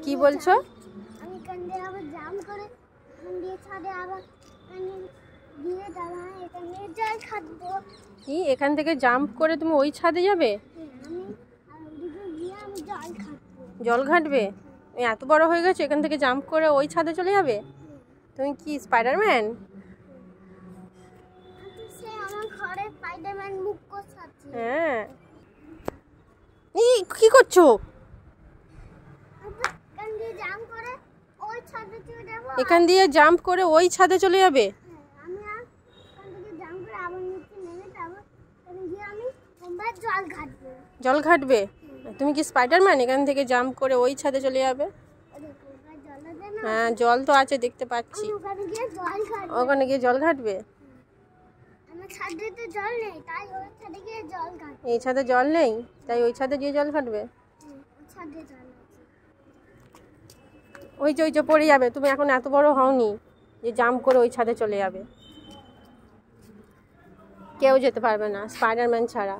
কি বলছো? আমি কান্দে আবার জাম করে কান্দে ছাদে আবার কান্দে দিয়ে দাঁড়া এখানে জল খাবো। কি এখান থেকে জাম্প করে তুমি ওই ছাদে যাবে? আমি আর ওদিকে গিয়ে আমি জল খাবো। জল ঘাটবে? এত বড় হয়ে গেছে এখান থেকে জাম্প করে ওই ছাদে চলে যাবে? তুমি কি স্পাইডারম্যান? সে আমার ঘরে স্পাইডারম্যান মুখ করছে। হ্যাঁ। এই কি করছো? কান্দে জাম করে ওই ছাদে চলে যাব। এখান দিয়ে জাম্প করে ওই ছাদে চলে যাবে? আমি আর কান্দে জাম করে আবার নিচে নেমে যাব। আমি গিয়ে আমি সোমবার জল ঘাটবো। জল ঘাটবে? তুমি কি স্পাইডারম্যান এখান থেকে জাম্প করে ওই ছাদে চলে যাবে? হ্যাঁ জল তো আছে দেখতে পাচ্ছি। ওখানে গিয়ে জল ঘাটবে? আমার ছাদে তো জল নেই তাই ওই ছাদে গিয়ে জল ঘাটবো। এই ছাদে জল নেই তাই ওই ছাদে গিয়ে জল ঘাটবে? ছাদে জল আছে। ওই যে পড়ে যাবে। তুমি এখন এত বড় হওনি যে জাম্প করে ওই ছাদে চলে যাবে। কেউ যেতে পারবে না স্পাইডারম্যান ছাড়া।